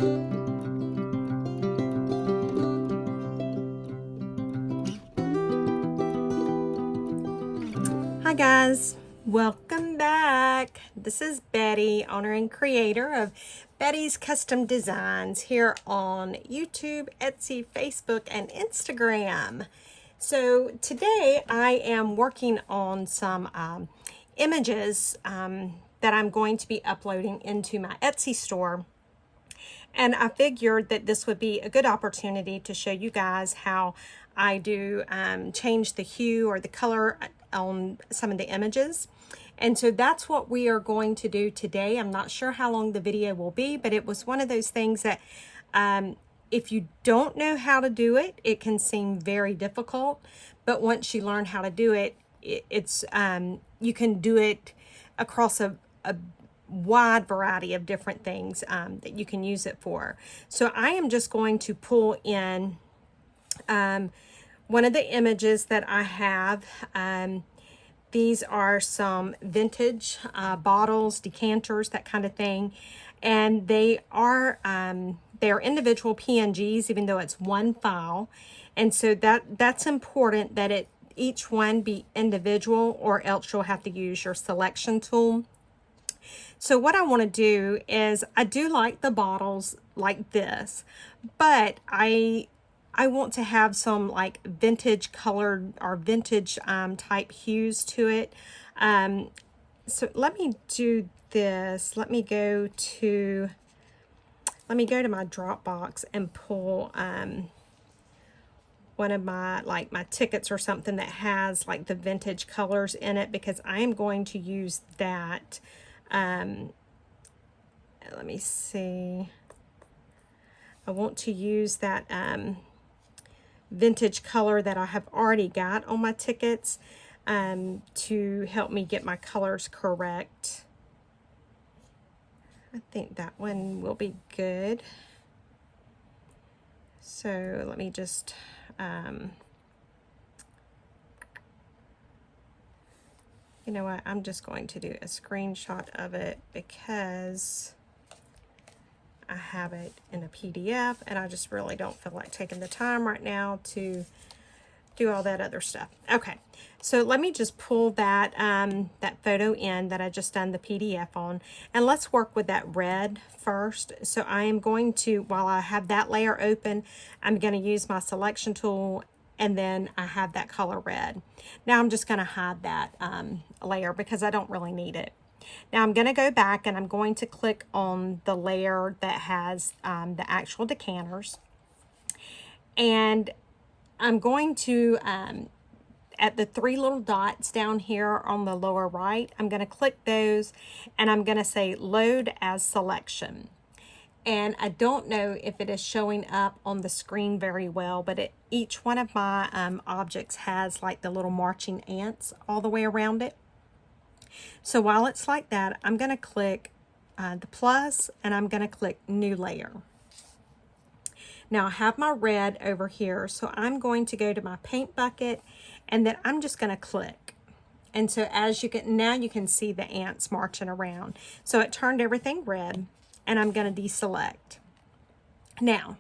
Hi guys, welcome back. This is Betty, owner and creator of Betty's Custom Designs here on YouTube, Etsy, Facebook, and Instagram. So today I am working on some images that I'm going to be uploading into my Etsy store. And I figured that this would be a good opportunity to show you guys how I do change the hue or the color on some of the images. And so that's what we are going to do today. I'm not sure how long the video will be, but it was one of those things that if you don't know how to do it, it can seem very difficult. But once you learn how to do it, it's you can do it across a wide variety of different things that you can use it for. So I am just going to pull in one of the images that I have. These are some vintage bottles, decanters, that kind of thing. And they're individual PNGs, even though it's one file. And so that's important that each one be individual, or else you'll have to use your selection tool. So what I want to do is, I do like the bottles like this, but I want to have some like vintage colored or vintage type hues to it. So let me do this. Let me go to my Dropbox and pull one of my tickets or something that has like the vintage colors in it, because I am going to use that. Let me see. I want to use that vintage color that I have already got on my tickets to help me get my colors correct. I think that one will be good. So let me just you know what, I'm just going to do a screenshot of it because I have it in a PDF and I just really don't feel like taking the time right now to do all that other stuff. Okay, so let me just pull that that photo in that I just done the PDF on, and let's work with that red first. So I am going to, while I have that layer open, I'm going to use my selection tool, and then I have that color red. Now I'm just going to hide that layer because I don't really need it. Now I'm going to go back and I'm going to click on the layer that has the actual decanters. And I'm going to, at the three little dots down here on the lower right, I'm going to click those and I'm going to say load as selection. And I don't know if it is showing up on the screen very well, but each one of my objects has like the little marching ants all the way around it. So while it's like that, I'm going to click the plus and I'm going to click new layer. Now I have my red over here, so I'm going to go to my paint bucket and then I'm just going to click. And so as you can, now you can see the ants marching around. So it turned everything red, and I'm going to deselect. Now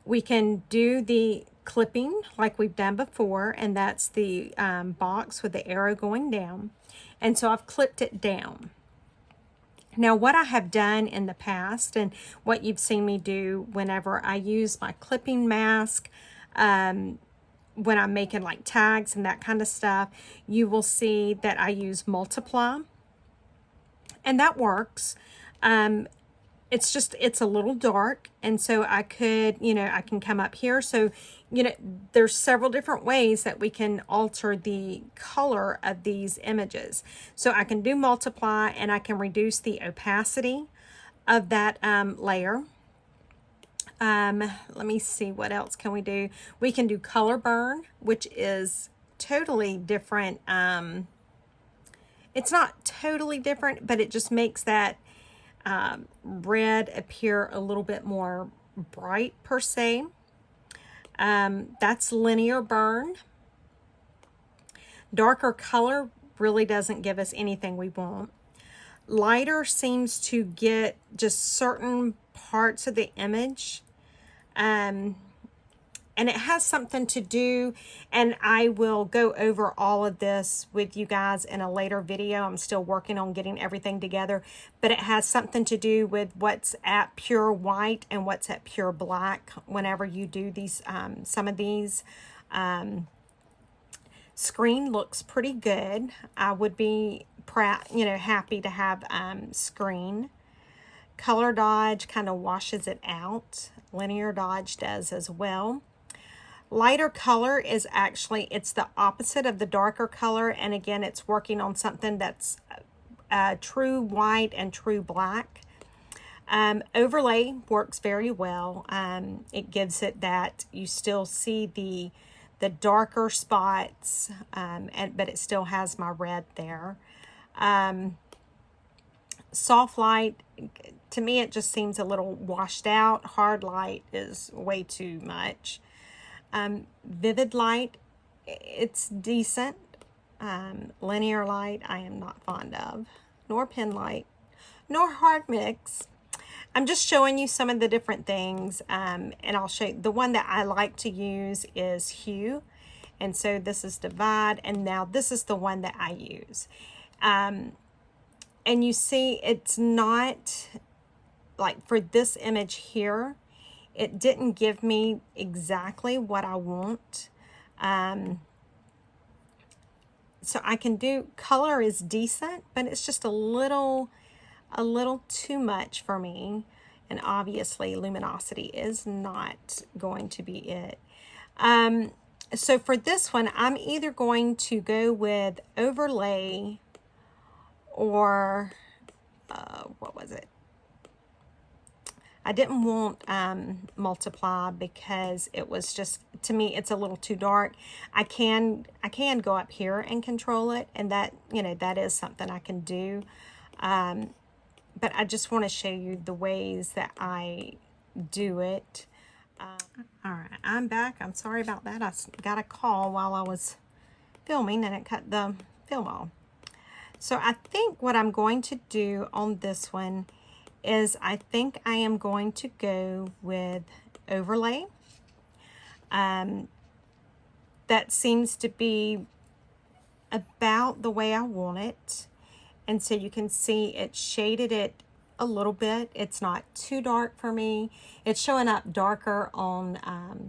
we can do the clipping like we've done before, and that's the box with the arrow going down. And so I've clipped it down. Now what I have done in the past, and what you've seen me do whenever I use my clipping mask, when I'm making like tags and that kind of stuff, you will see that I use multiply, and that works. It's a little dark, and so I could, I can come up here. So, there's several different ways that we can alter the color of these images. So I can do multiply, and I can reduce the opacity of that layer. Let me see, what else can we do? We can do color burn, which is totally different. It's not totally different, but it just makes that red appear a little bit more bright per se. That's linear burn. Darker color really doesn't give us anything we want. Lighter seems to get just certain parts of the image. And it has something to do, and I will go over all of this with you guys in a later video. I'm still working on getting everything together, but it has something to do with what's at pure white and what's at pure black whenever you do these, some of these. Screen looks pretty good. I would be proud, you know, happy to have screen. Color dodge kind of washes it out. Linear dodge does as well. Lighter color is actually, it's the opposite of the darker color. And again, it's working on something that's true white and true black. Overlay works very well. It gives it that you still see the darker spots, but it still has my red there. Soft light, to me, it just seems a little washed out. Hard light is way too much. Vivid light, it's decent. Linear light, I am not fond of. Nor pen light, nor hard mix. I'm just showing you some of the different things, and I'll show you. The one that I like to use is hue, and so this is divide, and now this is the one that I use. And you see, it's not like for this image here, it didn't give me exactly what I want. So I can do, color is decent, but it's just a little too much for me. And obviously luminosity is not going to be it. So for this one, I'm either going to go with overlay or, what was it? I didn't want multiply because it was just, to me, it's a little too dark. I can go up here and control it, and that, you know, that is something I can do. But I just want to show you the ways that I do it. All right, I'm back. I'm sorry about that. I got a call while I was filming and it cut the film off. So I think what I'm going to do on this one is I think I am going to go with overlay. That seems to be about the way I want it. And so you can see it shaded it a little bit. It's not too dark for me. It's showing up darker on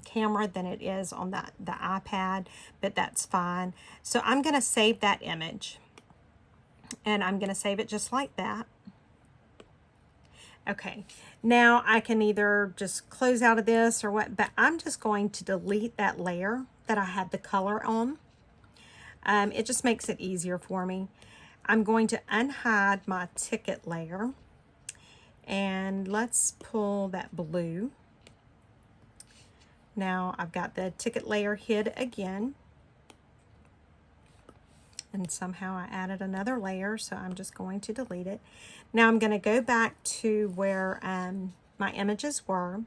camera than it is on the iPad, but that's fine. So I'm going to save that image. And I'm going to save it just like that. Okay, now I can either just close out of this or what, but I'm just going to delete that layer that I had the color on. It just makes it easier for me. I'm going to unhide my ticket layer, and let's pull that blue. Now I've got the ticket layer hid again, and somehow I added another layer, so I'm just going to delete it. Now I'm going to go back to where my images were.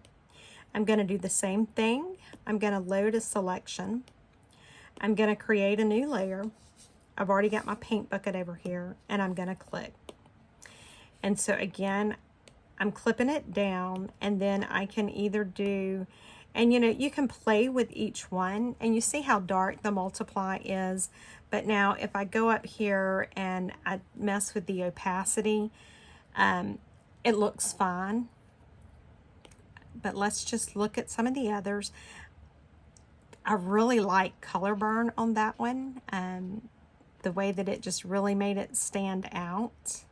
I'm going to do the same thing. I'm going to load a selection. I'm going to create a new layer. I've already got my paint bucket over here, and I'm going to click. And so again, I'm clipping it down, and then I can either do, and you know, you can play with each one, and you see how dark the multiply is. But now if I go up here and I mess with the opacity, it looks fine. But let's just look at some of the others. I really like color burn on that one. The way that it just really made it stand out.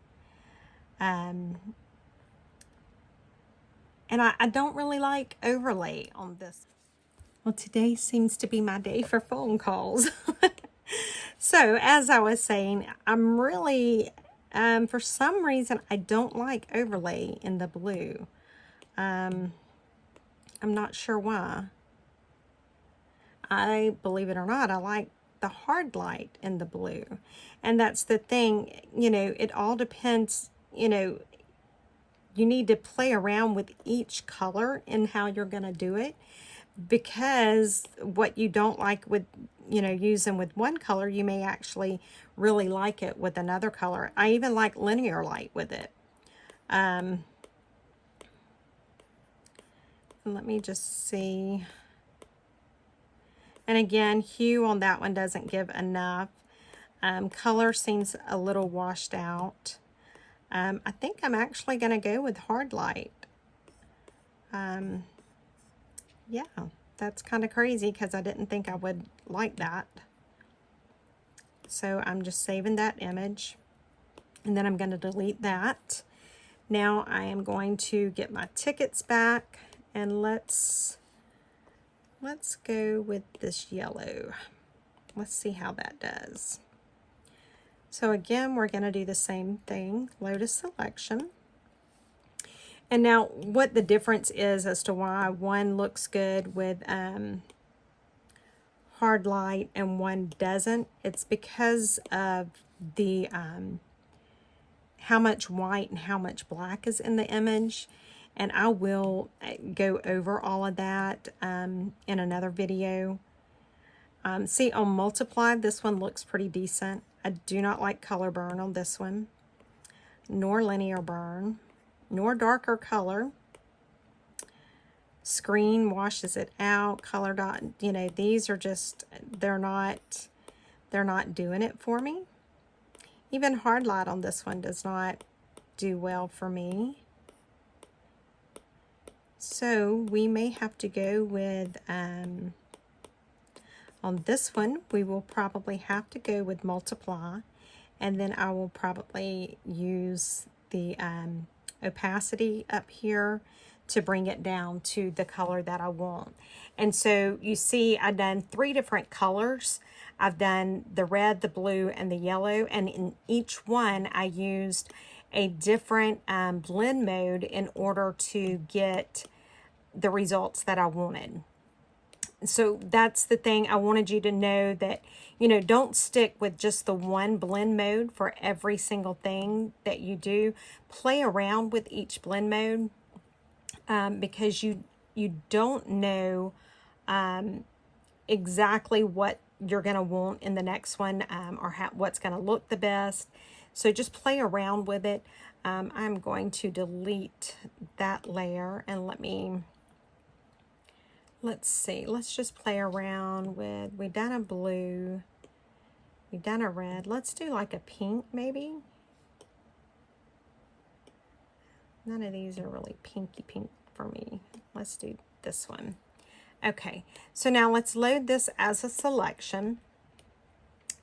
And I don't really like overlay on this. Well, today seems to be my day for phone calls. So, as I was saying, I'm really, for some reason, I don't like overlay in the blue. I'm not sure why. Believe it or not, I like the hard light in the blue. And that's the thing, you know, it all depends, you know, you need to play around with each color and how you're going to do it, because what you don't like with, you know, using with one color, you may actually really like it with another color. I even like linear light with it. And let me just see. And again, hue on that one doesn't give enough. Color seems a little washed out. I think I'm actually going to go with hard light. Yeah, that's kind of crazy because I didn't think I would like that. So I'm just saving that image, and then I'm going to delete that. Now I am going to get my tickets back, and let's go with this yellow. Let's see how that does. So again, we're going to do the same thing, load a selection. And now what the difference is as to why one looks good with hard light and one doesn't, it's because of the how much white and how much black is in the image. And I will go over all of that in another video. See, on multiply, this one looks pretty decent. I do not like color burn on this one, nor linear burn, nor darker color. Screen washes it out. Color dot, you know, these are just, they're not doing it for me. Even hard light on this one does not do well for me. So we may have to go with, on this one, we will probably have to go with multiply. And then I will probably use the opacity up here to bring it down to the color that I want. And so you see I've done 3 different colors. I've done the red, the blue, and the yellow, and in each one I used a different blend mode in order to get the results that I wanted. So that's the thing. I wanted you to know that, you know, don't stick with just the one blend mode for every single thing that you do. Play around with each blend mode because you don't know exactly what you're going to want in the next one or what's going to look the best. So just play around with it. I'm going to delete that layer and let's see, let's just play around with, we've done a blue, we've done a red. Let's do like a pink maybe. None of these are really pinky pink for me. Let's do this one. Okay, so now let's load this as a selection.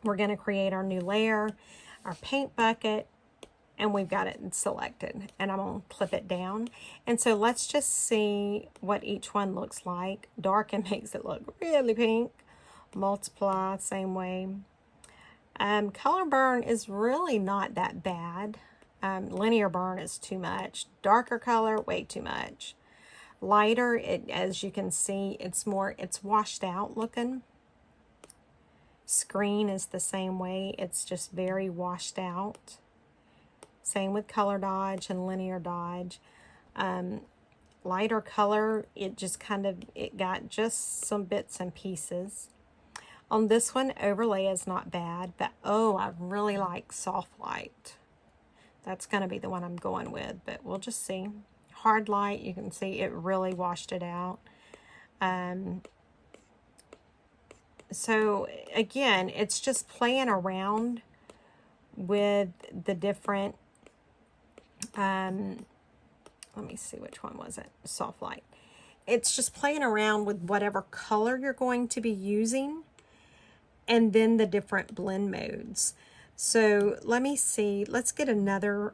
We're going to create our new layer, our paint bucket, and we've got it selected. And I'm going to clip it down. And so let's just see what each one looks like. Darken makes it look really pink. Multiply, same way. Color burn is really not that bad. Linear burn is too much. Darker color, way too much. Lighter, as you can see, it's washed out looking. Screen is the same way. It's just very washed out. Same with color dodge and linear dodge. Lighter color, it got just some bits and pieces. On this one, overlay is not bad, but oh, I really like soft light. That's going to be the one I'm going with, but we'll just see. Hard light, you can see it really washed it out. So again, it's just playing around with the different, let me see, which one was it? Soft light. It's just playing around with whatever color you're going to be using and then the different blend modes. So let me see, let's get another,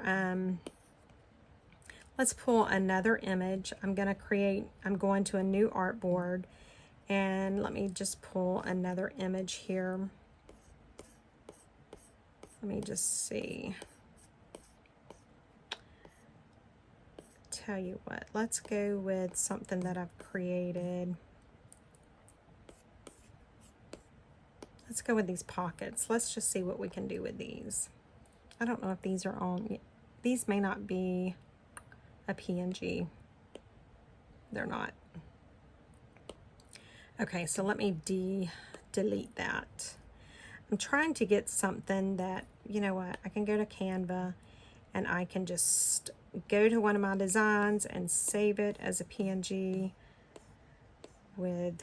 let's pull another image. I'm going to a new artboard, and let me just pull another image here. Let me just see. Tell you what, let's go with something that I've created. Let's go with these pockets. Let's just see what we can do with these. I don't know if these are on. These may not be a PNG. They're not. Okay, so let me delete that. I'm trying to get something that, you know what, I can go to Canva and I can just go to one of my designs and save it as a PNG. with,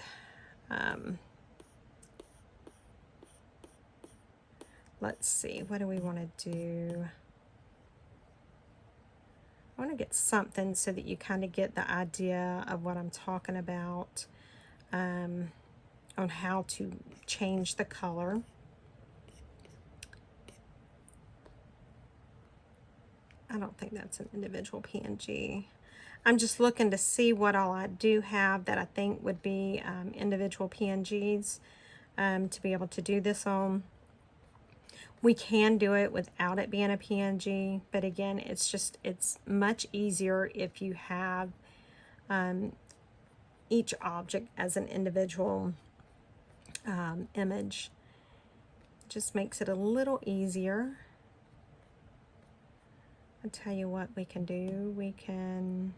let's see, what do we want to do? I want to get something so that you kind of get the idea of what I'm talking about, on how to change the color. I don't think that's an individual PNG. I'm just looking to see what all I do have that I think would be individual PNGs to be able to do this on. We can do it without it being a PNG, but again, it's much easier if you have each object as an individual image. It just makes it a little easier. I'll tell you what we can do. We can,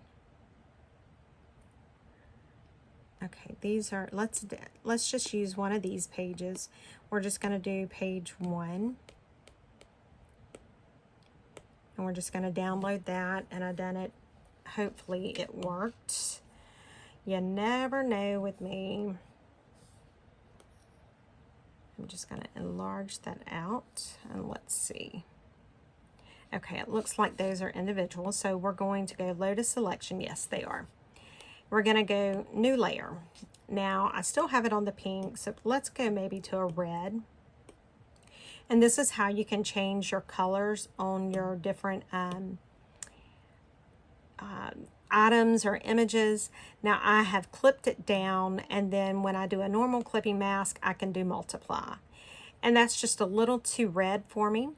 okay, these are, let's just use one of these pages. We're just going to do page 1. And we're just going to download that, and I done it. Hopefully it worked. You never know with me. I'm just going to enlarge that out, and let's see. Okay, it looks like those are individual, so we're going to go load a selection. Yes, they are. We're going to go new layer. Now, I still have it on the pink, so let's go maybe to a red. And this is how you can change your colors on your different items or images. Now, I have clipped it down, and then when I do a normal clipping mask, I can do multiply. And that's just a little too red for me.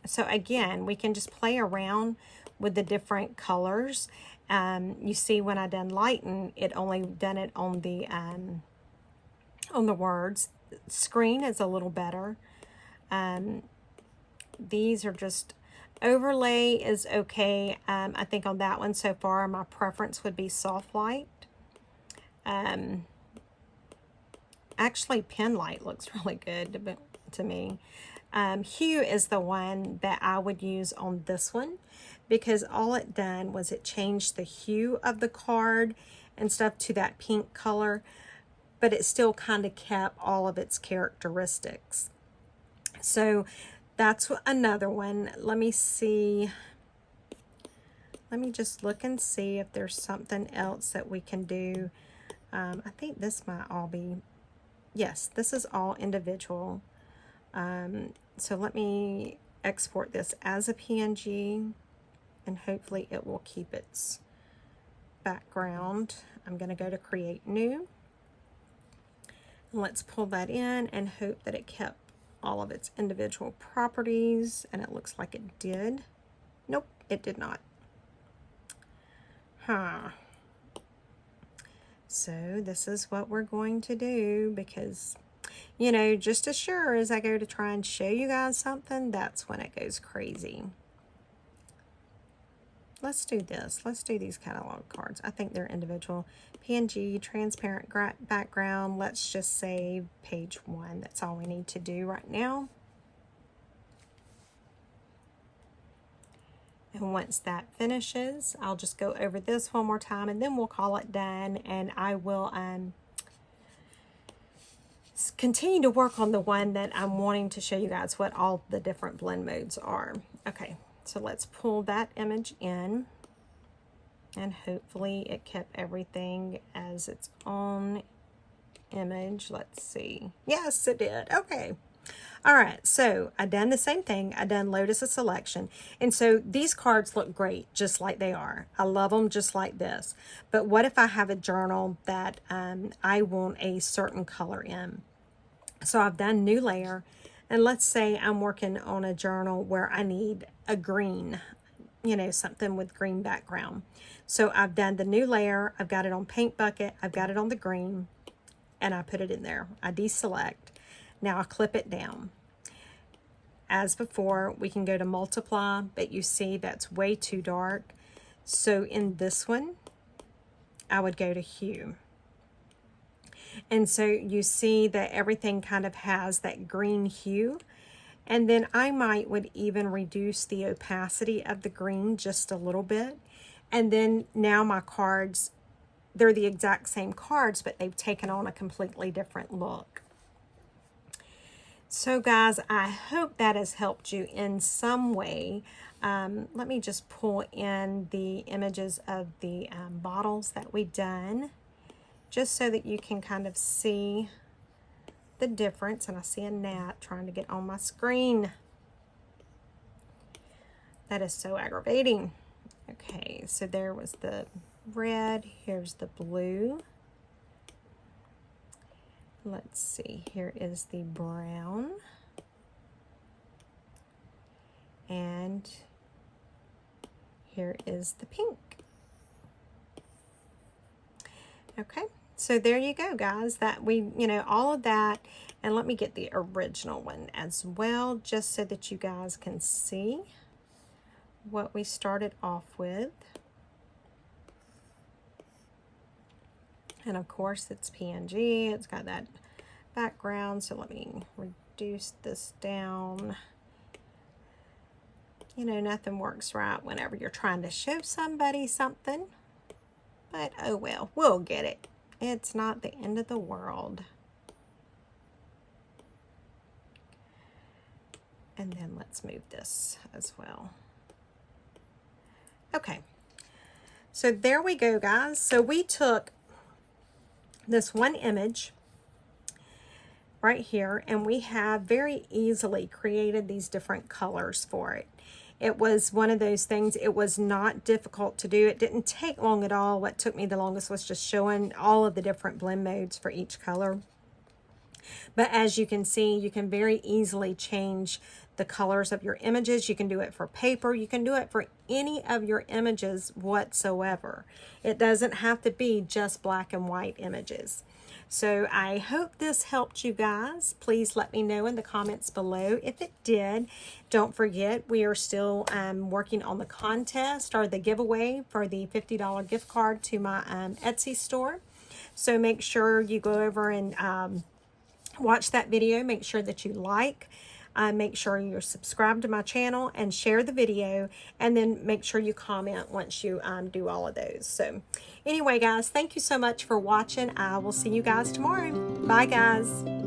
So again, we can just play around with the different colors. You see when I done lighten, it only done it on the words. Screen is a little better. These are just, overlay is okay. I think on that one so far, my preference would be soft light. Actually, pen light looks really good to me. Hue is the one that I would use on this one, because all it done was it changed the hue of the card and stuff to that pink color, but it still kind of kept all of its characteristics. So that's another one. Let me see. Let me just look and see if there's something else that we can do. I think this might all be, yes, this is all individual. So let me export this as a PNG, and hopefully it will keep its background. I'm going to go to create new. And let's pull that in and hope that it kept all of its individual properties, and it looks like it did. Nope, it did not. So this is what we're going to do, because, you know, just as sure as I go to try and show you guys something, that's when it goes crazy. Let's do this. Let's do these catalog cards. I think they're individual. PNG, transparent background. Let's just say page 1. That's all we need to do right now. And once that finishes, I'll just go over this one more time, and then we'll call it done. And I will continue to work on the one that I'm wanting to show you guys what all the different blend modes are. Okay, so let's pull that image in, and hopefully it kept everything as its own image. Let's see. Yes, it did. Okay. All right, so I done the same thing. I done load as a selection. And so these cards look great just like they are. I love them just like this. But what if I have a journal that I want a certain color in? So I've done new layer, and let's say I'm working on a journal where I need a green, you know, something with green background. So I've done the new layer, I've got it on paint bucket, I've got it on the green, and I put it in there. I deselect. Now I clip it down. As before, we can go to multiply, but you see that's way too dark. So in this one, I would go to hue. And so you see that everything kind of has that green hue. And then I would even reduce the opacity of the green just a little bit. And then now my cards they're the exact same cards, but they've taken on a completely different look. So guys, I hope that has helped you in some way. Let me just pull in the images of the bottles that we've done, just so that you can kind of see the difference. And I see a gnat trying to get on my screen. That is so aggravating. Okay, so there was the red, here's the blue. Let's see, here is the brown. And here is the pink. Okay, so there you go, guys. That we, all of that. And let me get the original one as well, just so that you guys can see what we started off with. And of course it's PNG, it's got that background, so let me reduce this down. Nothing works right whenever you're trying to show somebody something, but oh well, we'll get it. It's not the end of the world. And then let's move this as well. Okay, so there we go, guys. So we took this one image right here, and we have very easily created these different colors for it. It was one of those things, it was not difficult to do. It didn't take long at all. What took me the longest was just showing all of the different blend modes for each color. But as you can see, you can very easily change the colors of your images. You can do it for paper. You can do it for any of your images whatsoever. It doesn't have to be just black and white images. So I hope this helped you guys. Please let me know in the comments below if it did. Don't forget, we are still working on the contest or the giveaway for the $50 gift card to my Etsy store. So make sure you go over and watch that video. Make sure that you like. Make sure you're subscribed to my channel and share the video, and then make sure you comment once you do all of those. So anyway, guys, thank you so much for watching. I will see you guys tomorrow. Bye, guys.